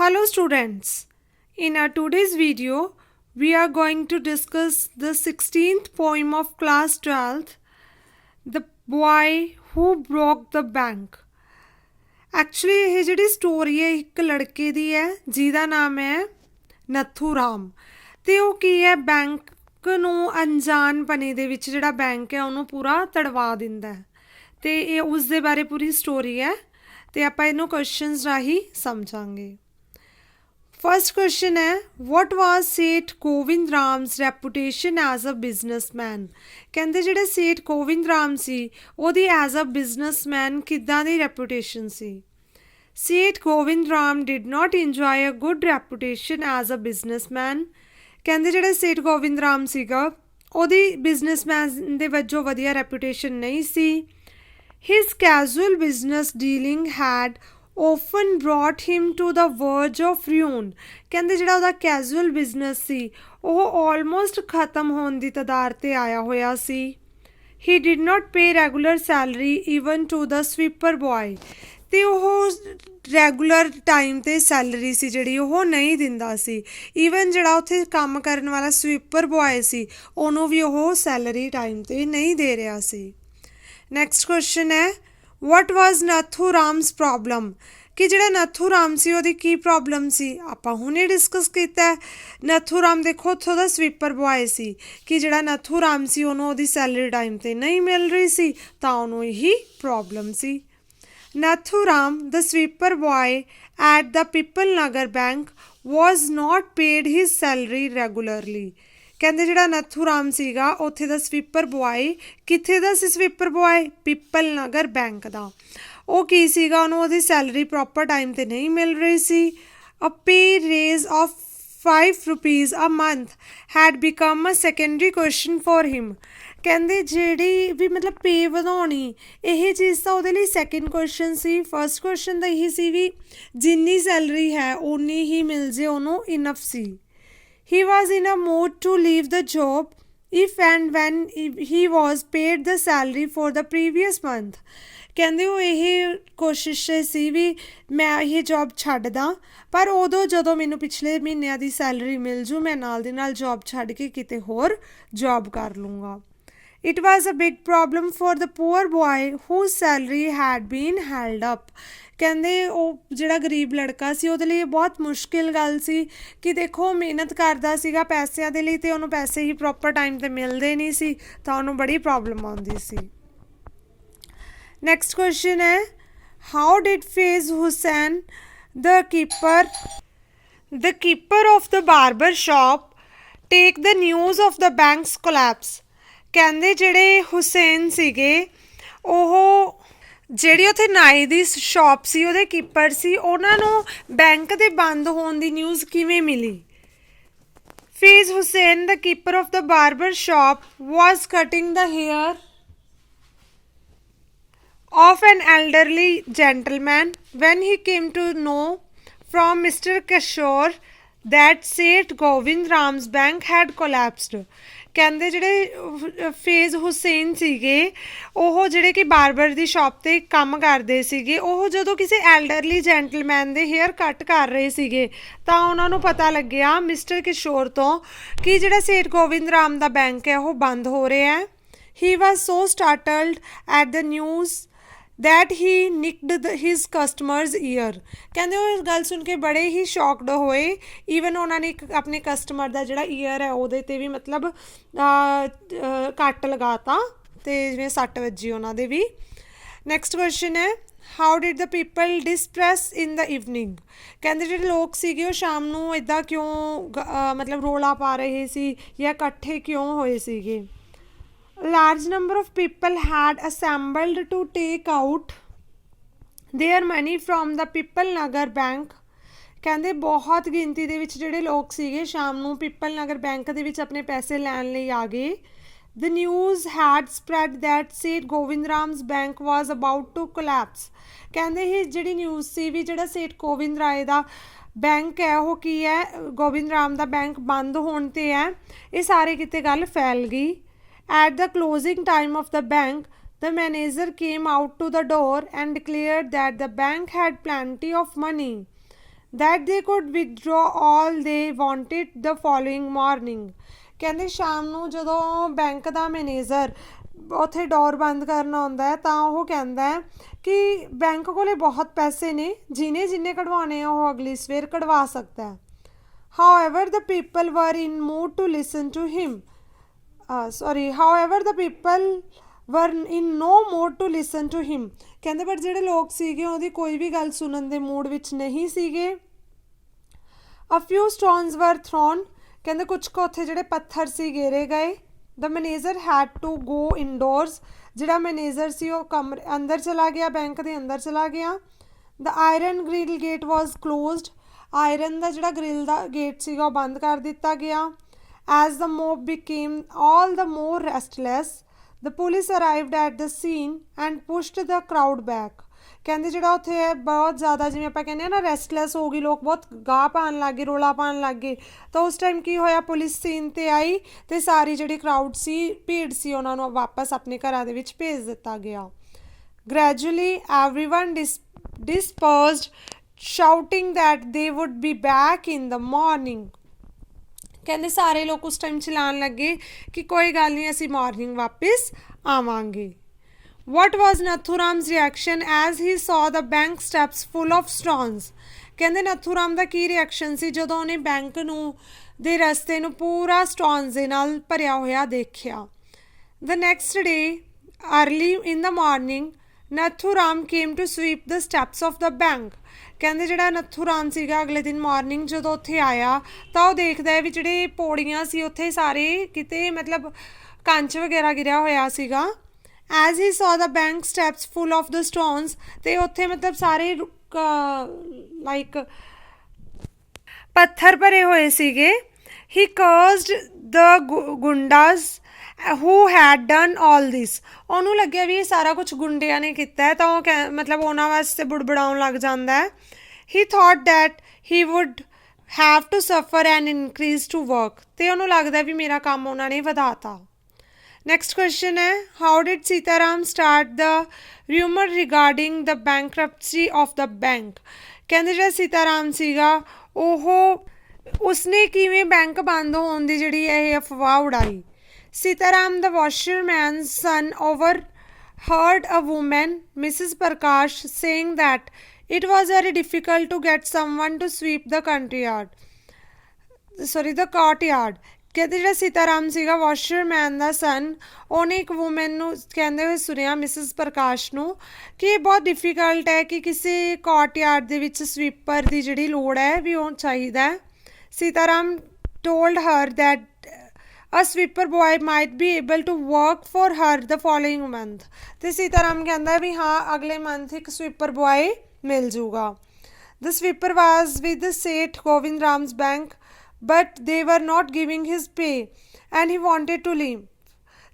Hello students, in our today's video we are going to discuss the 16th poem of class 12th, The Boy Who Broke the Bank. Actually ਇਹ ਜਿਹੜੀ story ਹੈ ਇੱਕ ਲੜਕੇ ਦੀ ਹੈ ਜਿਹਦਾ ਨਾਮ ਹੈ ਨੱਥੂ ਰਾਮ ਅਤੇ ਉਹ ਕੀ ਹੈ ਬੈਂਕ ਨੂੰ ਅਣਜਾਣਪਣੇ ਦੇ ਵਿੱਚ ਜਿਹੜਾ ਬੈਂਕ ਹੈ ਉਹਨੂੰ ਪੂਰਾ ਤੜਵਾ ਦਿੰਦਾ ਹੈ ਅਤੇ ਇਹ ਉਸ ਦੇ ਬਾਰੇ ਪੂਰੀ ਸਟੋਰੀ ਹੈ ਅਤੇ ਆਪਾਂ ਇਹਨੂੰ ਕੁਐਸਚਨਸ ਰਾਹੀਂ ਸਮਝਾਂਗੇ। ਫਸਟ ਕੁਐਸਚਨ ਹੈ what was Seth Govind Ram's reputation as a businessman. ਕਹਿੰਦੇ ਜਿਹੜੇ ਸੇਠ ਗੋਵਿੰਦ ਰਾਮ ਸੀ ਉਹਦੀ ਐਜ਼ ਅ ਬਿਜ਼ਨਸਮੈਨ ਕਿੱਦਾਂ ਦੀ ਰੈਪੂਟੇਸ਼ਨ ਸੀ। Seth Govind Ram did not enjoy a good reputation as a businessman. ਕਹਿੰਦੇ ਜਿਹੜੇ ਸੇਠ ਗੋਵਿੰਦ ਰਾਮ ਸੀਗਾ ਉਹਦੀ ਬਿਜ਼ਨਸਮੈਨ ਦੇ ਵਜੋਂ ਵਧੀਆ ਰੈਪੂਟੇਸ਼ਨ ਨਹੀਂ ਸੀ। His casual business dealing had often brought him to the verge of ruin। ਕਹਿੰਦੇ ਜਿਹੜਾ ਉਹਦਾ ਕੈਜ਼ੂਅਲ ਬਿਜ਼ਨਸ ਸੀ ਉਹ ਆਲਮੋਸਟ ਖਤਮ ਹੋਣ ਦੀ ਤਦਾਰ 'ਤੇ ਆਇਆ ਹੋਇਆ ਸੀ। He did not pay regular salary even to the sweeper boy. ਅਤੇ ਉਹ ਰੈਗੂਲਰ ਟਾਈਮ 'ਤੇ ਸੈਲਰੀ ਸੀ ਜਿਹੜੀ ਉਹ ਨਹੀਂ ਦਿੰਦਾ ਸੀ। ਈਵਨ ਜਿਹੜਾ ਉੱਥੇ ਕੰਮ ਕਰਨ ਵਾਲਾ ਸਵੀਪਰ ਬੋਆਏ ਸੀ ਉਹਨੂੰ ਵੀ ਉਹ ਸੈਲਰੀ ਟਾਈਮ 'ਤੇ ਨਹੀਂ ਦੇ ਰਿਹਾ ਸੀ। ਨੈਕਸਟ ਕੁਐਸਚਨ ਹੈ ਵਾਟ ਵਾਜ਼ ਨੱਥੂ ਰਾਮਸ ਪ੍ਰੋਬਲਮ। ਕਿ ਜਿਹੜਾ ਨੱਥੂ ਰਾਮ ਸੀ ਉਹਦੀ ਕੀ ਪ੍ਰੋਬਲਮ ਸੀ ਆਪਾਂ ਹੁਣੇ ਡਿਸਕਸ ਕੀਤਾ ਹੈ। ਨੱਥੂ ਰਾਮ ਦੇਖੋ ਉੱਥੋਂ ਦਾ ਸਵੀਪਰ ਬੋਆਏ ਸੀ ਕਿ ਜਿਹੜਾ ਨੱਥੂ ਰਾਮ ਸੀ ਉਹਨੂੰ ਉਹਦੀ ਸੈਲਰੀ ਟਾਈਮ 'ਤੇ ਨਹੀਂ ਮਿਲ ਰਹੀ ਸੀ ਤਾਂ ਉਹਨੂੰ ਇਹੀ problem C. Nathu Ram the sweeper boy at the ਪਿੱਪਲ ਨਗਰ ਬੈਂਕ ਵਾਜ਼ ਨਾਟ ਪੇਡ ਹਿਜ਼ ਸੈਲਰੀ ਰੈਗੂਲਰਲੀ। ਕਹਿੰਦੇ ਜਿਹੜਾ ਨੱਥੂ ਰਾਮ ਸੀਗਾ ਉੱਥੇ ਦਾ ਸਵੀਪਰ ਬੋਆਏ ਕਿੱਥੇ ਦਾ ਸੀ ਸਵੀਪਰ ਬੋਆਏ ਪਿੱਪਲ ਨਗਰ ਬੈਂਕ ਦਾ। ਉਹ ਕੀ ਸੀਗਾ ਉਹਨੂੰ ਉਹਦੀ ਸੈਲਰੀ ਪ੍ਰੋਪਰ ਟਾਈਮ 'ਤੇ ਨਹੀਂ ਮਿਲ ਰਹੀ ਸੀ। A pay raise of 5 rupees a month had become a secondary question for him. ਕਹਿੰਦੇ ਜਿਹੜੀ ਵੀ ਮਤਲਬ ਪੇ ਵਧਾਉਣੀ ਇਹ ਚੀਜ਼ ਤਾਂ ਉਹਦੇ ਲਈ ਸੈਕਿੰਡ ਕੁਐਸਚਨ ਸੀ। ਫਸਟ ਕੁਐਸਚਨ ਤਾਂ ਇਹੀ ਸੀ ਵੀ ਜਿੰਨੀ ਸੈਲਰੀ ਹੈ ਓਨੀ ਹੀ ਮਿਲ ਜੇ ਉਹਨੂੰ enough C. He was in a mood to leave the job if and when he was paid the salary for the previous month। ਕਹਿੰਦੇ ਉਹ ਇਹ ਕੋਸ਼ਿਸ਼ ਸੀ ਵੀ ਮੈਂ ਇਹ ਜੋਬ ਛੱਡ ਦਾਂ ਪਰ ਉਦੋਂ ਜਦੋਂ ਮੈਨੂੰ ਪਿਛਲੇ ਮਹੀਨਿਆਂ ਦੀ ਸੈਲਰੀ ਮਿਲ ਜੂ ਮੈਂ ਨਾਲ ਦੀ ਨਾਲ ਜੋਬ ਛੱਡ ਕੇ ਕਿਤੇ ਹੋਰ ਜੋਬ ਕਰ ਲੂੰਗਾ। It was a big problem for the poor boy whose salary had been held up। ਕਹਿੰਦੇ ਉਹ ਜਿਹੜਾ ਗਰੀਬ ਲੜਕਾ ਸੀ ਉਹਦੇ ਲਈ ਬਹੁਤ ਮੁਸ਼ਕਿਲ ਗੱਲ ਸੀ ਕਿ ਦੇਖੋ ਮਿਹਨਤ ਕਰਦਾ ਸੀਗਾ ਪੈਸਿਆਂ ਦੇ ਲਈ ਅਤੇ ਉਹਨੂੰ ਪੈਸੇ ਹੀ ਪ੍ਰੋਪਰ ਟਾਈਮ 'ਤੇ ਮਿਲਦੇ ਨਹੀਂ ਸੀ ਤਾਂ ਉਹਨੂੰ ਬੜੀ ਪ੍ਰੋਬਲਮ ਆਉਂਦੀ ਸੀ। ਨੈਕਸਟ ਕੁਐਸਚਨ ਹੈ how did phase Hussain the keeper of the barber shop take the news of the banks collapse. ਕਹਿੰਦੇ ਜਿਹੜੇ ਹੁਸੈਨ ਸੀਗੇ ਉਹ ਜਿਹੜੀ ਉੱਥੇ ਨਾਈ ਦੀ ਸ਼ਾਪ ਸੀ ਉਹਦੇ ਕੀਪਰ ਸੀ ਉਹਨਾਂ ਨੂੰ ਬੈਂਕ ਦੇ ਬੰਦ ਹੋਣ ਦੀ ਨਿਊਜ਼ ਕਿਵੇਂ ਮਿਲੀ। Faiz Hussain the keeper of the barber shop was cutting the hair of an elderly gentleman when he came to know from Mr. Kishore that Seth Govind Ram's bank had collapsed। ਕਹਿੰਦੇ ਜਿਹੜੇ phase Hussain ਸੀਗੇ ਉਹ ਜਿਹੜੇ ਕਿ barber ਦੀ shop 'ਤੇ ਕੰਮ ਕਰਦੇ ਸੀਗੇ ਉਹ ਜਦੋਂ ਕਿਸੇ ਐਲਡਰਲੀ ਜੈਂਟਲਮੈਨ ਦੇ ਹੇਅਰ ਕੱਟ ਕਰ ਰਹੇ ਸੀਗੇ ਤਾਂ ਉਹਨਾਂ ਨੂੰ ਪਤਾ ਲੱਗਿਆ ਮਿਸਟਰ ਕਿਸ਼ੋਰ ਤੋਂ ਕਿ ਜਿਹੜਾ ਸੇਠ ਗੋਵਿੰਦ ਰਾਮ ਦਾ ਬੈਂਕ ਹੈ ਉਹ ਬੰਦ ਹੋ ਰਿਹਾ ਹੈ। He was so startled at the news that he nicked his customers ear. ਕਹਿੰਦੇ ਉਹ ਇਸ ਗੱਲ ਸੁਣ ਕੇ ਬੜੇ ਹੀ ਸ਼ੌਕਡ ਹੋਏ। ਈਵਨ ਉਹਨਾਂ ਨੇ ਇੱਕ ਆਪਣੇ ਕਸਟਮਰ ਦਾ ਜਿਹੜਾ ਈਅਰ ਹੈ ਉਹਦੇ 'ਤੇ ਵੀ ਮਤਲਬ ਕੱਟ ਲਗਾਤਾ ਅਤੇ ਜਿਵੇਂ ਸੱਟ ਵੱਜੀ ਉਹਨਾਂ ਦੇ ਵੀ। ਨੈਕਸਟ ਕੁਐਸਚਨ ਹੈ how did the people disperse in the evening. ਕਹਿੰਦੇ ਜਿਹੜੇ ਲੋਕ ਸੀਗੇ ਉਹ ਸ਼ਾਮ ਨੂੰ ਇੱਦਾਂ ਕਿਉਂ ਮਤਲਬ ਰੌਲਾ ਪਾ ਰਹੇ ਸੀ ਜਾਂ ਇਕੱਠੇ ਕਿਉਂ ਹੋਏ ਸੀਗੇ। large number of people had assembled to take out their money from the ਪਿੱਪਲ ਨਗਰ ਬੈਂਕ। ਕਹਿੰਦੇ ਬਹੁਤ ਗਿਣਤੀ ਦੇ ਵਿੱਚ ਜਿਹੜੇ ਲੋਕ ਸੀਗੇ ਸ਼ਾਮ ਨੂੰ ਪਿੱਪਲ ਨਗਰ ਬੈਂਕ ਦੇ ਵਿੱਚ ਆਪਣੇ ਪੈਸੇ ਲੈਣ ਲਈ ਆ ਗਏ। The news had spread that Seth Govind Ram's bank was about to collapse। ਕਹਿੰਦੇ ਇਹ ਜਿਹੜੀ ਨਿਊਜ਼ ਸੀ ਵੀ ਜਿਹੜਾ ਸੇਠ ਗੋਬਿੰਦ ਰਾਏ ਦਾ ਬੈਂਕ ਹੈ ਉਹ ਕੀ ਹੈ ਗੋਬਿੰਦ ਰਾਮ ਦਾ ਬੈਂਕ ਬੰਦ ਹੋਣ 'ਤੇ ਹੈ ਇਹ ਸਾਰੇ ਕਿਤੇ ਗੱਲ ਫੈਲ ਗਈ। At the closing time of the bank, the manager came out to the door and declared that the bank had plenty of money। that they could withdraw all they wanted the following morning। ਕਹਿੰਦੇ ਸ਼ਾਮ ਨੂੰ ਜਦੋਂ bank ਦਾ manager ਉੱਥੇ ਡੋਰ ਬੰਦ ਕਰਨ ਆਉਂਦਾ ਹੈ ਤਾਂ ਉਹ ਕਹਿੰਦਾ ਹੈ ਕਿ ਬੈਂਕ ਕੋਲੇ ਬਹੁਤ ਪੈਸੇ ਨੇ, ਜਿੰਨੇ ਕਢਵਾਉਣੇ ਆ ਉਹ ਅਗਲੀ ਸਵੇਰ ਕਢਵਾ ਸਕਦਾ ਹੈ। However, the people were in mood to listen to him. However, the people were in no mood to listen to him। ਕਹਿੰਦੇ ਪਰ ਜਿਹੜੇ ਲੋਕ ਸੀਗੇ ਉਹਦੀ ਕੋਈ ਵੀ ਗੱਲ ਸੁਣਨ ਦੇ ਮੂਡ ਵਿੱਚ ਨਹੀਂ ਸੀਗੇ। A few stones were thrown। ਕਹਿੰਦੇ ਕੁਝ ਕੁ ਉੱਥੇ ਜਿਹੜੇ ਪੱਥਰ ਸੀ ਗੇਰੇ ਗਏ। The manager had to go indoors। ਜਿਹੜਾ ਮੈਨੇਜਰ ਸੀ ਉਹ ਕਮਰੇ ਅੰਦਰ ਚਲਾ ਗਿਆ, ਬੈਂਕ ਦੇ ਅੰਦਰ ਚਲਾ ਗਿਆ। The iron grill gate was closed। Iron ਦਾ ਜਿਹੜਾ ਗ੍ਰਿਲ ਦਾ ਗੇਟ ਸੀਗਾ ਉਹ ਬੰਦ ਕਰ ਦਿੱਤਾ ਗਿਆ। As the mob became all the more restless, the police arrived at the scene and pushed the crowd back। ਕਹਿੰਦੇ ਜਿਹੜਾ ਉੱਥੇ ਬਹੁਤ ਜ਼ਿਆਦਾ ਜਿਵੇਂ ਆਪਾਂ ਕਹਿੰਦੇ ਹਾਂ ਨਾ ਰੈਸਟਲੈਸ ਹੋ ਗਈ, ਲੋਕ ਬਹੁਤ ਗਾਹ ਪਾਉਣ ਲੱਗ ਗਏ, ਰੌਲਾ ਪਾਉਣ ਲੱਗ ਗਏ, ਤਾਂ ਉਸ ਟਾਈਮ ਕੀ ਹੋਇਆ, ਪੁਲਿਸ ਸੀਨ 'ਤੇ ਆਈ ਅਤੇ ਸਾਰੀ ਜਿਹੜੀ ਕਰਾਊਡ ਸੀ, ਭੀੜ ਸੀ, ਉਹਨਾਂ ਨੂੰ ਵਾਪਸ ਆਪਣੇ ਘਰਾਂ ਦੇ ਵਿੱਚ ਭੇਜ ਦਿੱਤਾ ਗਿਆ। Gradually everyone dispersed, shouting that they would be back in the morning। ਕਹਿੰਦੇ ਸਾਰੇ ਲੋਕ ਉਸ ਟਾਈਮ ਚਲਾਉਣ ਲੱਗੇ ਕਿ ਕੋਈ ਗੱਲ ਨਹੀਂ, ਅਸੀਂ ਮਾਰਨਿੰਗ ਵਾਪਿਸ ਆਵਾਂਗੇ। What was Nathuram's reaction as he saw the bank steps full of stones? ਕਹਿੰਦੇ ਨਥੂਰਾਮ ਦਾ ਕੀ ਰਿਐਕਸ਼ਨ ਸੀ ਜਦੋਂ ਉਹਨੇ ਬੈਂਕ ਨੂੰ ਦੇ ਰਸਤੇ ਨੂੰ ਪੂਰਾ ਸਟੋਨਸ ਦੇ ਨਾਲ ਭਰਿਆ ਹੋਇਆ ਦੇਖਿਆ। The next day, early in the morning, Nathuram came to sweep the steps of the bank। ਕਹਿੰਦੇ ਜਿਹੜਾ ਨੱਥੂਰਾਮ ਸੀਗਾ ਅਗਲੇ ਦਿਨ ਮਾਰਨਿੰਗ ਜਦੋਂ ਉੱਥੇ ਆਇਆ ਤਾਂ ਉਹ ਦੇਖਦਾ ਹੈ ਵੀ ਜਿਹੜੇ ਪੌੜੀਆਂ ਸੀ ਉੱਥੇ ਸਾਰੇ ਕਿਤੇ ਮਤਲਬ ਕੰਚ ਵਗੈਰਾ ਗਿਰਿਆ ਹੋਇਆ ਸੀਗਾ। As he saw the bank steps full of the stones, ਅਤੇ ਉੱਥੇ ਮਤਲਬ ਸਾਰੇ ਲਾਈਕ ਪੱਥਰ ਭਰੇ ਹੋਏ ਸੀਗੇ। he cursed the ਗੁੰਡਾਸ who had done all this। ਉਹਨੂੰ ਲੱਗਿਆ ਵੀ ਇਹ ਸਾਰਾ ਕੁਛ ਗੁੰਡਿਆਂ ਨੇ ਕੀਤਾ ਹੈ, ਤਾਂ ਉਹ ਮਤਲਬ ਉਹਨਾਂ ਵਾਸਤੇ ਬੁੜਬੜਾਉਣ ਲੱਗ ਜਾਂਦਾ ਹੈ। he thought that he would have to suffer and increase to work। ਅਤੇ ਉਹਨੂੰ ਲੱਗਦਾ ਵੀ ਮੇਰਾ ਕੰਮ ਉਹਨਾਂ ਨੇ ਵਧਾਤਾ। ਨੈਕਸਟ ਕੁਐਸਚਨ ਹੈ, how did Sitaram start the rumour regarding the bankruptcy of the bank. ਕਹਿੰਦੇ ਜਿਹੜਾ ਸੀਤਾਰਾਮ ਸੀਗਾ ਉਸਨੇ ਕਿਵੇਂ ਬੈਂਕ ਬੰਦ ਹੋਣ ਦੀ ਜਿਹੜੀ ਇਹ ਅਫਵਾਹ ਉਡਾਈ। Sitaram, the washerman's son, overheard a woman, Mrs. Prakash, saying that it was very difficult to get someone to sweep the courtyard। ਕਹਿੰਦੇ ਜਿਹੜਾ ਸੀਤਾਰਾਮ ਸੀਗਾ ਵਾਸ਼ਰਮੈਨ ਦਾ ਸਨ, ਉਹਨੇ ਇੱਕ ਵੂਮੈਨ ਨੂੰ ਕਹਿੰਦੇ ਹੋਏ ਸੁਣਿਆ, ਮਿਸਿਸ ਪ੍ਰਕਾਸ਼ ਨੂੰ, ਕਿ ਇਹ ਬਹੁਤ ਡਿਫੀਕਲਟ ਹੈ ਕਿ ਕਿਸੇ ਕੋਰਟਯਾਰਡ ਦੇ ਵਿੱਚ ਸਵੀਪਰ ਦੀ ਜਿਹੜੀ ਲੋੜ ਹੈ ਵੀ ਉਹ ਚਾਹੀਦਾ ਹੈ। Sitaram told her that a sweeper boy might be able to work for her the following month। ਅਤੇ ਸੀਤਾਰਾਮ ਕਹਿੰਦਾ ਵੀ ਹਾਂ ਅਗਲੇ ਮੰਥ ਇੱਕ ਸਵੀਪਰ ਬੋਆਏ ਮਿਲ ਜੂਗਾ। The sweeper was with the Seth Govind Ram's bank, but they were not giving his pay and he wanted to leave।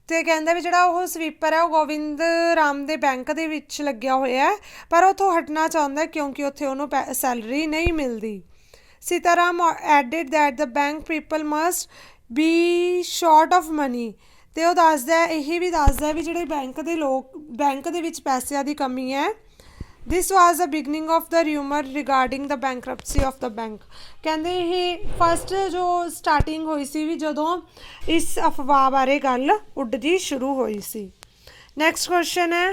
ਅਤੇ ਕਹਿੰਦਾ ਵੀ ਜਿਹੜਾ ਉਹ ਸਵੀਪਰ ਹੈ ਉਹ ਗੋਬਿੰਦ ਰਾਮ ਦੇ ਬੈਂਕ ਦੇ ਵਿੱਚ ਲੱਗਿਆ ਹੋਇਆ ਹੈ, ਪਰ ਉੱਥੋਂ ਹਟਣਾ ਚਾਹੁੰਦਾ ਕਿਉਂਕਿ ਉੱਥੇ ਉਹਨੂੰ ਸੈਲਰੀ ਨਹੀਂ ਮਿਲਦੀ। Sitaram added that the bank people must be short of money। ਅਤੇ ਉਹ ਦੱਸਦਾ ਇਹ ਵੀ ਦੱਸਦਾ ਵੀ ਜਿਹੜੇ ਬੈਂਕ ਦੇ ਵਿੱਚ ਪੈਸਿਆਂ ਦੀ ਕਮੀ ਹੈ। This was the beginning of the rumor regarding the bankruptcy of the bank। ਕਹਿੰਦੇ ਇਹ ਫਸਟ ਜੋ ਸਟਾਰਟਿੰਗ ਹੋਈ ਸੀ ਵੀ ਜਦੋਂ ਇਸ ਅਫਵਾਹ ਬਾਰੇ ਗੱਲ ਉੱਡਦੀ ਸ਼ੁਰੂ ਹੋਈ ਸੀ। ਨੈਕਸਟ ਕੁਐਸਚਨ ਹੈ,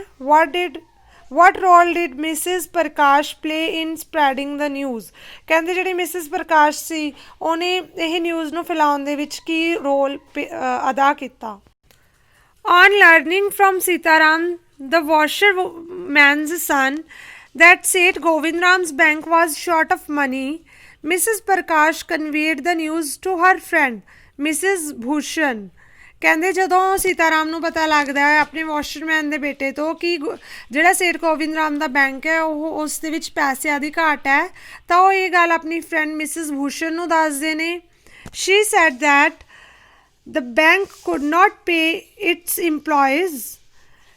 what role did Mrs. Prakash play in spreading the news। ਕਹਿੰਦੇ ਜਿਹੜੀ ਮਿਸਿਸ ਪ੍ਰਕਾਸ਼ ਸੀ ਉਹਨੇ ਇਹ ਨਿਊਜ਼ ਨੂੰ ਫੈਲਾਉਣ ਦੇ ਵਿੱਚ ਕੀ ਰੋਲ ਅਦਾ ਕੀਤਾ। On learning from Sitaram, the washerman's son, that Seth Govindram's bank was short of money, Mrs. Prakash conveyed the news to her friend, Mrs. Bhushan। ਕਹਿੰਦੇ ਜਦੋਂ ਸੀਤਾਰਾਮ ਨੂੰ ਪਤਾ ਲੱਗਦਾ ਹੈ ਆਪਣੇ ਵਾਸ਼ਰਮੈਨ ਦੇ ਬੇਟੇ ਤੋਂ ਕਿ ਜਿਹੜਾ ਸੇਠ ਗੋਬਿੰਦ ਰਾਮ ਦਾ ਬੈਂਕ ਹੈ ਉਹ ਉਸ ਦੇ ਵਿੱਚ ਪੈਸਿਆਂ ਦੀ ਘਾਟ ਹੈ, ਤਾਂ ਉਹ ਇਹ ਗੱਲ ਆਪਣੀ ਫਰੈਂਡ ਮਿਸਿਸ ਭੂਸ਼ਣ ਨੂੰ ਦੱਸਦੇ ਨੇ। She said that the bank could not pay its employees।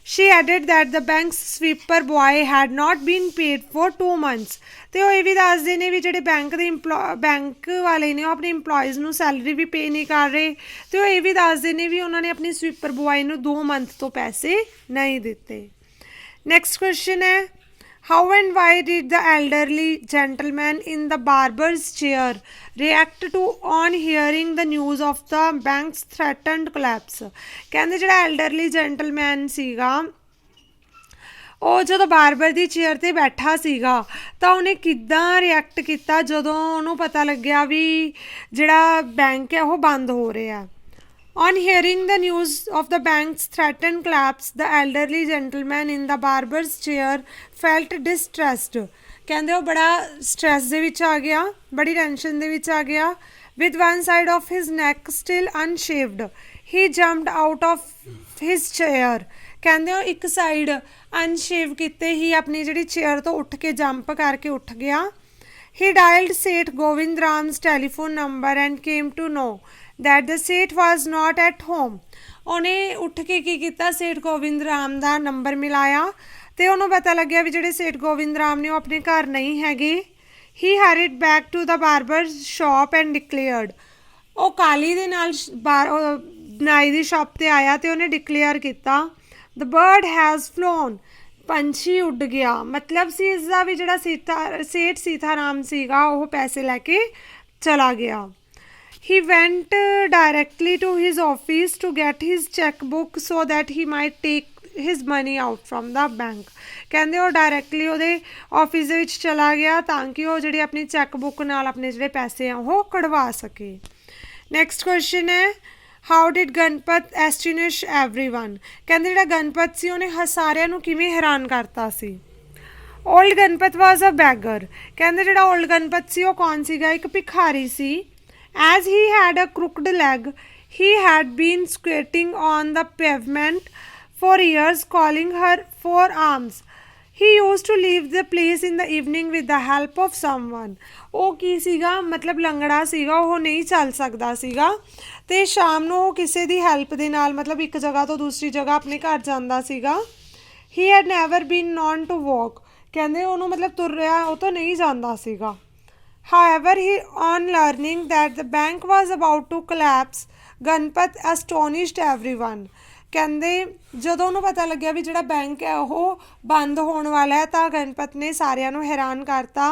She added that the bank's sweeper boy had not been paid for 2 months। ਅਤੇ ਉਹ ਇਹ ਵੀ ਦੱਸਦੇ ਨੇ ਵੀ ਜਿਹੜੇ ਬੈਂਕ ਵਾਲੇ ਨੇ ਉਹ ਆਪਣੇ ਇੰਪਲੋਇਜ਼ ਨੂੰ ਸੈਲਰੀ ਵੀ ਪੇ ਨਹੀਂ ਕਰ ਰਹੇ, ਅਤੇ ਉਹ ਇਹ ਵੀ ਦੱਸਦੇ ਨੇ ਵੀ ਉਹਨਾਂ ਨੇ ਆਪਣੀ ਸਵੀਪਰ ਬੁਆਏ ਨੂੰ 2 ਮੰਥ ਤੋਂ ਪੈਸੇ ਨਹੀਂ ਦਿੱਤੇ। ਨੈਕਸਟ ਕੁਐਸਚਨ ਹੈ, How and why did the elderly gentleman in the barber's chair react to on hearing the news of the bank's threatened collapse? ਕਹਿੰਦੇ ਜਿਹੜਾ elderly gentleman ਸੀਗਾ ਉਹ ਜਦੋਂ ਬਾਰਬਰ ਦੀ ਚੇਅਰ 'ਤੇ ਬੈਠਾ ਸੀਗਾ ਤਾਂ ਉਹਨੇ ਕਿੱਦਾਂ ਰਿਐਕਟ ਕੀਤਾ ਜਦੋਂ ਉਹਨੂੰ ਪਤਾ ਲੱਗਿਆ ਵੀ ਜਿਹੜਾ ਬੈਂਕ ਹੈ ਉਹ ਬੰਦ ਹੋ ਰਿਹਾ। On hearing the news of the bank's threatened collapse, the elderly gentleman in the barber's chair felt distressed. ਕਹਿੰਦੇ ਉਹ ਬੜਾ ਸਟ੍ਰੈਸ ਦੇ ਵਿੱਚ ਆ ਗਿਆ, ਬੜੀ ਟੈਨਸ਼ਨ ਦੇ ਵਿੱਚ ਆ ਗਿਆ। With one side of his neck still unshaved, he jumped out of his chair. ਕਹਿੰਦੇ ਉਹ ਇੱਕ ਸਾਈਡ ਅਨਸ਼ੇਵ ਕੀਤੇ ਹੀ ਆਪਣੀ ਜਿਹੜੀ ਚੇਅਰ ਤੋਂ ਉੱਠ ਕੇ ਜੰਪ ਕਰਕੇ ਉੱਠ ਗਿਆ। He dialed Seth Govind Ram's telephone number and came to know that the Seth was not at home. ਉਹਨੇ ਉੱਠ ਕੇ ਕੀ ਕੀਤਾ, ਸੇਠ ਗੋਬਿੰਦ ਰਾਮ ਦਾ ਨੰਬਰ ਮਿਲਾਇਆ ਅਤੇ ਉਹਨੂੰ ਪਤਾ ਲੱਗਿਆ ਵੀ ਜਿਹੜੇ ਸੇਠ ਗੋਬਿੰਦ ਰਾਮ ਨੇ ਉਹ ਆਪਣੇ ਘਰ ਨਹੀਂ ਹੈਗੇ। He hurried back to the barber's shop and declared. ਉਹ ਕਾਲੀ ਦੇ ਨਾਲ ਨਾਈ ਦੀ ਸ਼ਾਪ 'ਤੇ ਆਇਆ ਅਤੇ ਉਹਨੇ ਡਿਕਲੇਅਰ ਕੀਤਾ, The bird has flown. ਪੰਛੀ ਉੱਡ ਗਿਆ। ਮਤਲਬ ਸੀ ਇਸਦਾ ਵੀ ਜਿਹੜਾ ਸੇਠ ਸੀਤਾਰਾਮ ਸੀਗਾ ਉਹ ਪੈਸੇ ਲੈ ਕੇ ਚਲਾ ਗਿਆ। He went directly to his office to get his checkbook so that he might take his money out from the bank. ਕਹਿੰਦੇ ਉਹ ਡਾਇਰੈਕਟਲੀ ਉਹਦੇ ਆਫਿਸ ਦੇ ਵਿੱਚ ਚਲਾ ਗਿਆ ਤਾਂ ਕਿ ਉਹ ਜਿਹੜੀ ਆਪਣੀ ਚੈੱਕ ਬੁੱਕ ਨਾਲ ਆਪਣੇ ਜਿਹੜੇ ਪੈਸੇ ਆ ਉਹ ਕਢਵਾ ਸਕੇ। ਨੈਕਸਟ ਕੁਐਸਚਨ ਹੈ, ਹਾਊ ਡਿਡ ਗਣਪਤ ਐਸਟੀਨਿਸ਼ ਐਵਰੀਵਨ। ਕਹਿੰਦੇ ਜਿਹੜਾ ਗਣਪਤ ਸੀ ਉਹਨੇ ਸਾਰਿਆਂ ਨੂੰ ਕਿਵੇਂ ਹੈਰਾਨ ਕਰਤਾ ਸੀ। ਓਲਡ ਗਣਪਤ ਵਾਜ਼ ਅ ਬੈਗਰ। ਕਹਿੰਦੇ ਜਿਹੜਾ ਓਲਡ ਗਣਪਤ ਸੀ ਉਹ ਕੌਣ ਸੀਗਾ, ਇੱਕ ਭਿਖਾਰੀ ਸੀ। As he had a crooked leg, he had been squatting on the pavement for years, calling her for alms. He used to leave the place in the evening with the help of someone. ਉਹ ਕੀ ਸੀਗਾ, ਮਤਲਬ ਲੰਗੜਾ ਸੀਗਾ, ਉਹ ਨਹੀਂ ਚੱਲ ਸਕਦਾ ਸੀਗਾ ਅਤੇ ਸ਼ਾਮ ਨੂੰ ਉਹ ਕਿਸੇ ਦੀ ਹੈਲਪ ਦੇ ਨਾਲ ਮਤਲਬ ਇੱਕ ਜਗ੍ਹਾ ਤੋਂ ਦੂਸਰੀ ਜਗ੍ਹਾ ਆਪਣੇ ਘਰ ਜਾਂਦਾ ਸੀਗਾ। He had never been known to walk. ਕਹਿੰਦੇ ਉਹਨੂੰ ਮਤਲਬ ਤੁਰਿਆ ਉਹ ਤੋਂ ਨਹੀਂ ਜਾਂਦਾ ਸੀਗਾ। However, on learning that the bank was about to collapse, Ganpat astonished everyone. ਕਹਿੰਦੇ ਜਦੋਂ ਉਹਨੂੰ ਪਤਾ ਲੱਗਿਆ ਵੀ ਜਿਹੜਾ ਬੈਂਕ ਹੈ ਉਹ ਬੰਦ ਹੋਣ ਵਾਲਾ ਹੈ ਤਾਂ ਗਣਪਤ ਨੇ ਸਾਰਿਆਂ ਨੂੰ ਹੈਰਾਨ ਕਰਤਾ।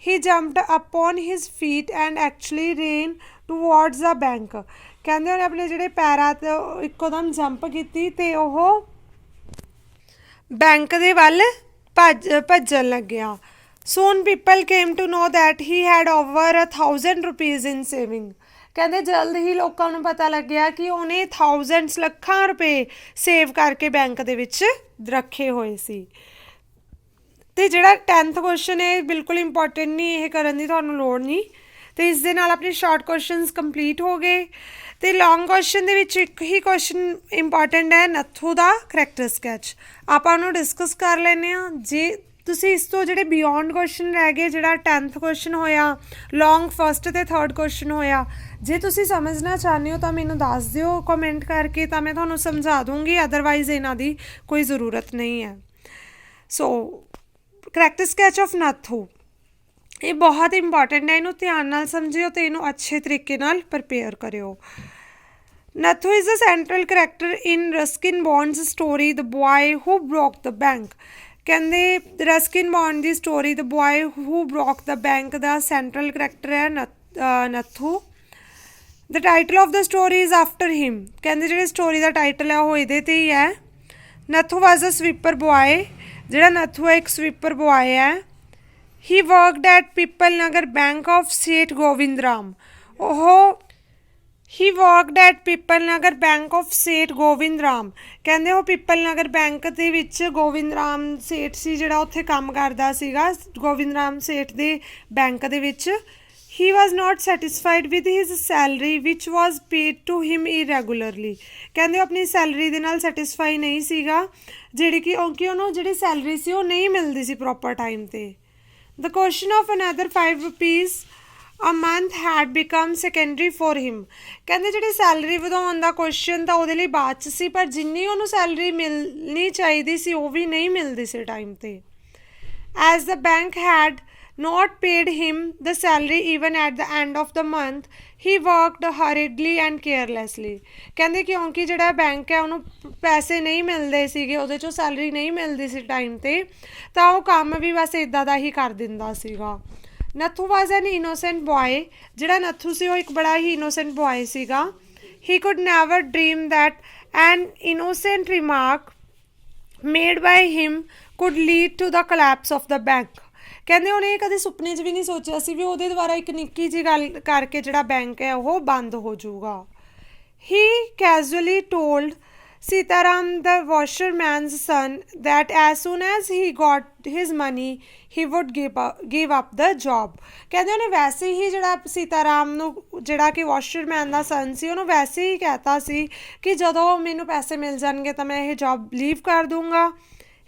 He jumped upon his feet and actually ran towards the bank. ਕਹਿੰਦੇ ਉਹਨੇ ਆਪਣੇ ਜਿਹੜੇ ਪੈਰਾਂ 'ਤੇ ਇੱਕੋਦਮ ਜੰਪ ਕੀਤੀ ਅਤੇ ਉਹ ਬੈਂਕ ਦੇ ਵੱਲ ਭੱਜਣ ਲੱਗਿਆ। Soon people came to know that he had over 1,000 rupees in saving. ਕਹਿੰਦੇ ਜਲਦ ਹੀ ਲੋਕਾਂ ਨੂੰ ਪਤਾ ਲੱਗਿਆ ਕਿ ਉਹਨੇ ਥਾਊਜ਼ੈਂਡਸ ਲੱਖਾਂ ਰੁਪਏ ਸੇਵ ਕਰਕੇ ਬੈਂਕ ਦੇ ਵਿੱਚ ਰੱਖੇ ਹੋਏ ਸੀ। ਅਤੇ ਜਿਹੜਾ 10th ਕੁਐਸਚਨ ਹੈ ਬਿਲਕੁਲ ਇੰਪੋਰਟੈਂਟ ਨਹੀਂ, ਇਹ ਕਰਨ ਦੀ ਤੁਹਾਨੂੰ ਲੋੜ ਨਹੀਂ। ਅਤੇ ਇਸ ਦੇ ਨਾਲ ਆਪਣੇ ਸ਼ਾਰਟ ਕੁਐਸਚਨਸ ਕੰਪਲੀਟ ਹੋ ਗਏ ਅਤੇ ਲੌਂਗ ਕੁਐਸਚਨ ਦੇ ਵਿੱਚ ਇੱਕ ਹੀ ਕੁਐਸਚਨ ਇੰਪੋਰਟੈਂਟ ਹੈ, ਨੱਥੂ ਦਾ ਕਰੈਕਟਰ ਸਕੈਚ। ਆਪਾਂ ਉਹਨੂੰ ਡਿਸਕਸ ਕਰ ਲੈਂਦੇ ਹਾਂ। ਜੇ ਤੁਸੀਂ ਇਸ ਤੋਂ ਜਿਹੜੇ ਬਿਯੋਂਡ ਕੁਐਸਚਨ ਰਹਿ ਗਏ, ਜਿਹੜਾ 10th ਕੁਐਸਚਨ ਹੋਇਆ, ਲੌਂਗ ਫਸਟ ਅਤੇ ਥਰਡ ਕੁਐਸਚਨ ਹੋਇਆ, ਜੇ ਤੁਸੀਂ ਸਮਝਣਾ ਚਾਹੁੰਦੇ ਹੋ ਤਾਂ ਮੈਨੂੰ ਦੱਸ ਦਿਓ ਕਮੈਂਟ ਕਰਕੇ, ਤਾਂ ਮੈਂ ਤੁਹਾਨੂੰ ਸਮਝਾ ਦੂੰਗੀ, ਅਦਰਵਾਈਜ਼ ਇਹਨਾਂ ਦੀ ਕੋਈ ਜ਼ਰੂਰਤ ਨਹੀਂ ਹੈ। ਸੋ ਕਰੈਕਟਰ ਸਕੈਚ ਆਫ ਨੱਥੂ ਇਹ ਬਹੁਤ ਇੰਪੋਰਟੈਂਟ ਹੈ, ਇਹਨੂੰ ਧਿਆਨ ਨਾਲ ਸਮਝਿਓ ਅਤੇ ਇਹਨੂੰ ਅੱਛੇ ਤਰੀਕੇ ਨਾਲ ਪ੍ਰਪੇਅਰ ਕਰਿਓ। Nathu is a central character in Ruskin Bond's story the boy who broke the bank. ਕਹਿੰਦੇ ਰਸਕਿਨ ਬੌਂਡ ਦੀ story the boy who broke the bank ਦਾ ਸੈਂਟਰਲ ਕਰੈਕਟਰ ਹੈ Nathu. The title of the story is after him. ਕਹਿੰਦੇ ਜਿਹੜੇ story ਦਾ title ਹੈ ਉਹ ਇਹਦੇ 'ਤੇ ਹੀ ਹੈ। ਨੱਥੂ ਵਾਜ਼ ਅ ਸਵੀਪਰ ਬੁਆਏ। ਜਿਹੜਾ ਨੱਥੂ ਹੈ ਇੱਕ ਸਵੀਪਰ ਬੁਆਏ ਹੈ। ਹੀ worked at Pipal Nagar bank of Seth Gobind Ram. He worked at Pipal Nagar bank of Seth Gobind Ram. ਕਹਿੰਦੇ ਉਹ ਪਿੱਪਲ ਨਗਰ ਬੈਂਕ ਦੇ ਵਿੱਚ ਗੋਬਿੰਦ ਰਾਮ ਸੇਠ ਸੀ ਜਿਹੜਾ ਉੱਥੇ ਕੰਮ ਕਰਦਾ ਸੀਗਾ, ਗੋਬਿੰਦ ਰਾਮ ਸੇਠ ਦੇ ਬੈਂਕ ਦੇ ਵਿੱਚ। He was not satisfied with his salary which was paid to him irregularly. ਕਹਿੰਦੇ ਉਹ ਆਪਣੀ ਸੈਲਰੀ ਦੇ ਨਾਲ ਸੈਟਿਸਫਾਈ ਨਹੀਂ ਸੀਗਾ ਜਿਹੜੀ ਕਿ ਉਹਨੂੰ ਜਿਹੜੀ ਸੈਲਰੀ ਸੀ ਉਹ ਨਹੀਂ ਮਿਲਦੀ ਸੀ ਪ੍ਰੋਪਰ ਟਾਈਮ 'ਤੇ। The question of another 5 rupees a month had become secondary for him. ਕਹਿੰਦੇ ਜਿਹੜੀ ਸੈਲਰੀ ਵਧਾਉਣ ਦਾ ਕੁਐਸਚਨ ਤਾਂ ਉਹਦੇ ਲਈ ਬਾਅਦ 'ਚ ਸੀ, ਪਰ ਜਿੰਨੀ ਉਹਨੂੰ ਸੈਲਰੀ ਮਿਲਣੀ ਚਾਹੀਦੀ ਸੀ ਉਹ ਵੀ ਨਹੀਂ ਮਿਲਦੀ ਸੀ ਟਾਈਮ 'ਤੇ। As the bank had not paid him the salary even at the end of the month, he worked hurriedly and carelessly। ਕਹਿੰਦੇ ਕਿਉਂਕਿ ਜਿਹੜਾ ਬੈਂਕ ਹੈ ਉਹਨੂੰ ਪੈਸੇ ਨਹੀਂ ਮਿਲਦੇ ਸੀਗੇ, ਉਹਦੇ 'ਚੋਂ ਸੈਲਰੀ ਨਹੀਂ ਮਿਲਦੀ ਸੀ ਟਾਈਮ 'ਤੇ, ਤਾਂ ਉਹ ਕੰਮ ਵੀ ਬਸ ਇੱਦਾਂ ਦਾ ਹੀ ਕਰ ਦਿੰਦਾ ਸੀਗਾ। ਨੱਥੂ ਵਾਜ਼ ਐਨ ਇਨੋਸੈਂਟ ਬॉय। ਜਿਹੜਾ ਨੱਥੂ ਸੀ ਉਹ ਇੱਕ ਬੜਾ ਹੀ ਇਨੋਸੈਂਟ ਬॉय ਸੀਗਾ। he could never dream that an innocent remark made by him could lead to the collapse of the bank। ਕਹਿੰਦੇ ਉਹਨੇ ਇਹ ਕਦੇ ਸੁਪਨੇ 'ਚ ਵੀ ਨਹੀਂ ਸੋਚਿਆ ਸੀ ਵੀ ਉਹਦੇ ਦੁਆਰਾ ਇੱਕ ਨਿੱਕੀ ਜਿਹੀ ਗੱਲ ਕਰਕੇ ਜਿਹੜਾ ਬੈਂਕ ਹੈ ਉਹ ਬੰਦ ਹੋ ਜਾਊਗਾ। he casually told Sitaram, the washerman's son, that as soon as he got his money he would give up the job। ਕਹਿੰਦੇ ਉਹਨੇ ਵੈਸੇ ਹੀ ਜਿਹੜਾ ਸੀਤਾਰਾਮ ਨੂੰ, ਜਿਹੜਾ ਕਿ ਵਾਸ਼ਰਮੈਨ ਦਾ ਸਨ ਸੀ, ਉਹਨੂੰ ਵੈਸੇ ਹੀ ਕਹਿਤਾ ਸੀ ਕਿ ਜਦੋਂ ਮੈਨੂੰ ਪੈਸੇ ਮਿਲ ਜਾਣਗੇ ਤਾਂ ਮੈਂ ਇਹ ਜੌਬ ਲੀਵ ਕਰ ਦੂੰਗਾ।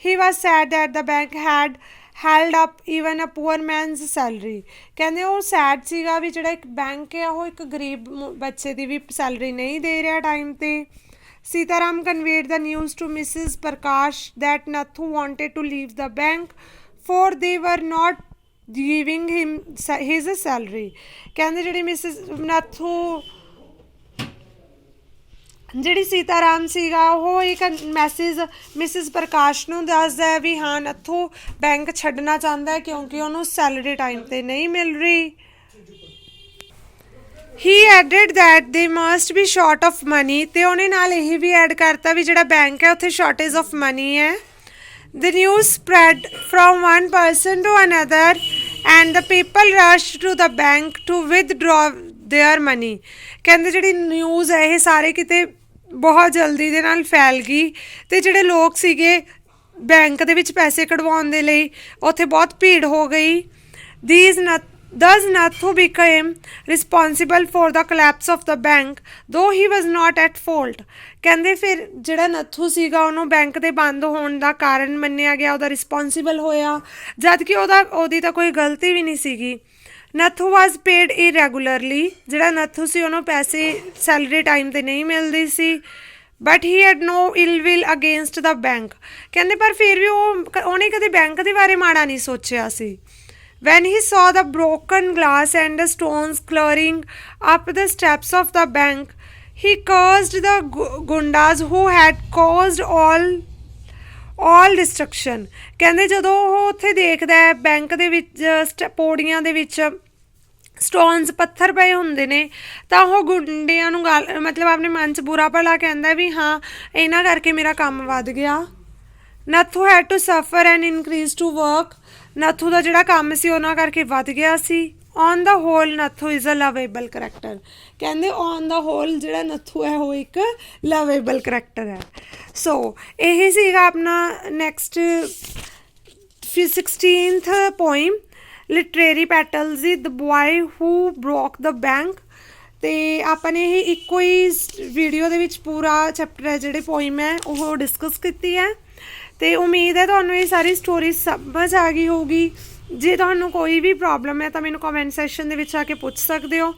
he was sad that the bank had held up even a poor man's salary। ਕਹਿੰਦੇ ਉਹ ਸੈਡ ਸੀਗਾ ਵੀ ਜਿਹੜਾ ਇੱਕ ਬੈਂਕ ਹੈ ਉਹ ਇੱਕ ਗਰੀਬ ਬੱਚੇ ਦੀ ਵੀ ਸੈਲਰੀ ਨਹੀਂ ਦੇ ਰਿਹਾ ਟਾਈਮ 'ਤੇ। Sitaram conveyed the news to Mrs. Prakash that Nathu wanted to leave the bank for they were not giving him his salary। ਕਹਿੰਦੇ ਜਿਹੜੀ ਨੱਥੂ ਜਿਹੜੀ ਸੀਤਾਰਾਮ ਸੀਗਾ ਉਹ ਇੱਕ ਮੈਸੇਜ ਮਿਸਿਸ ਪ੍ਰਕਾਸ਼ ਨੂੰ ਦੱਸਦਾ ਹੈ ਵੀ ਹਾਂ ਨੱਥੂ ਬੈਂਕ ਛੱਡਣਾ ਚਾਹੁੰਦਾ ਹੈ ਕਿਉਂਕਿ ਉਹਨੂੰ ਸੈਲਰੀ ਟਾਈਮ 'ਤੇ ਨਹੀਂ ਮਿਲ ਰਹੀ। he added that they must be short of money। ਤੇ ਉਹਨੇ ਨਾਲ ਇਹ ਵੀ ਐਡ ਕਰਤਾ ਵੀ ਜਿਹੜਾ ਬੈਂਕ ਹੈ ਉੱਥੇ ਸ਼ਾਰਟੇਜ ਆਫ ਮਨੀ ਹੈ। the news spread from one person to another and the people rushed to the bank to withdraw their money। ਕਹਿੰਦੇ ਜਿਹੜੀ ਨਿਊਜ਼ ਹੈ ਇਹ ਸਾਰੇ ਕਿਤੇ ਬਹੁਤ ਜਲਦੀ ਦੇ ਨਾਲ ਫੈਲ ਗਈ ਅਤੇ ਜਿਹੜੇ ਲੋਕ ਸੀਗੇ ਬੈਂਕ ਦੇ ਵਿੱਚ ਪੈਸੇ ਕਢਵਾਉਣ ਦੇ ਲਈ ਉੱਥੇ ਬਹੁਤ ਭੀੜ ਹੋ ਗਈ। Thus Nathu became responsible for the collapse of the bank though he was not at fault। ਕਹਿੰਦੇ ਫਿਰ ਜਿਹੜਾ ਨੱਥੂ ਸੀਗਾ ਉਹਨੂੰ ਬੈਂਕ ਦੇ ਬੰਦ ਹੋਣ ਦਾ ਕਾਰਨ ਮੰਨਿਆ ਗਿਆ, ਉਹਦਾ ਰਿਸਪੋਂਸੀਬਲ ਹੋਇਆ, ਜਦ ਕਿ ਉਹਦੀ ਤਾਂ ਕੋਈ ਗਲਤੀ ਵੀ ਨਹੀਂ ਸੀਗੀ। ਨੱਥੂ ਵਾਜ਼ ਪੇਡ ਇਰੈਗੂਲਰਲੀ। ਜਿਹੜਾ ਨੱਥੂ ਸੀ ਉਹਨੂੰ ਪੈਸੇ ਸੈਲਰੀ ਟਾਈਮ 'ਤੇ ਨਹੀਂ ਮਿਲਦੀ ਸੀ। But he had no ill will against the bank. ਕਹਿੰਦੇ ਪਰ ਫਿਰ ਵੀ ਉਹਨੇ ਕਦੇ ਬੈਂਕ ਦੇ ਬਾਰੇ ਮਾੜਾ ਨਹੀਂ ਸੋਚਿਆ ਸੀ। when he saw the broken glass and the stones clattering up the steps of the bank he cursed the gundas who had caused all destruction। ਕਹਿੰਦੇ ਜਦੋਂ ਉਹ ਉੱਥੇ ਦੇਖਦਾ ਹੈ ਬੈਂਕ ਦੇ ਵਿੱਚ ਪੌੜੀਆਂ ਦੇ ਵਿੱਚ ਸਟੋਨਸ ਪੱਥਰ ਪਏ ਹੁੰਦੇ ਨੇ ਤਾਂ ਉਹ ਗੁੰਡਿਆਂ ਨੂੰ ਮਤਲਬ ਆਪਣੇ ਮਨ 'ਚ ਬੁਰਾ ਭਲਾ ਕਹਿੰਦਾ ਵੀ ਹਾਂ ਇਹਨਾਂ ਕਰਕੇ ਮੇਰਾ ਕੰਮ ਵੱਧ ਗਿਆ। Nathu had to suffer and increase to work. Nathu ਦਾ ਜਿਹੜਾ ਕੰਮ ਸੀ ਉਹਨਾਂ ਕਰਕੇ ਵੱਧ ਗਿਆ ਸੀ। On the whole Nathu is a lovable character. ਕਹਿੰਦੇ ਔਨ ਦਾ ਹੋਲ ਜਿਹੜਾ ਨੱਥੂ ਹੈ ਉਹ ਇੱਕ ਲਵੇਬਲ ਕਰੈਕਟਰ ਹੈ। ਸੋ ਇਹ ਸੀਗਾ ਆਪਣਾ next 16th poem literary petals the the boy who broke the bank. ਅਤੇ ਆਪਾਂ ਨੇ ਇਹ ਇੱਕੋ ਹੀ ਵੀਡੀਓ ਦੇ ਵਿੱਚ ਪੂਰਾ ਚੈਪਟਰ ਹੈ ਜਿਹੜੇ ਪੋਇਮ ਹੈ ਉਹ ਡਿਸਕਸ ਕੀਤੀ ਹੈ ਅਤੇ ਉਮੀਦ ਹੈ ਤੁਹਾਨੂੰ ਇਹ ਸਾਰੀ ਸਟੋਰੀ ਸਮਝ ਆ ਗਈ ਹੋਊਗੀ। ਜੇ ਤੁਹਾਨੂੰ ਕੋਈ ਵੀ ਪ੍ਰੋਬਲਮ ਹੈ ਤਾਂ ਮੈਨੂੰ ਕਮੈਂਟ ਸੈਕਸ਼ਨ ਦੇ ਵਿੱਚ ਆ ਕੇ ਪੁੱਛ ਸਕਦੇ ਹੋ।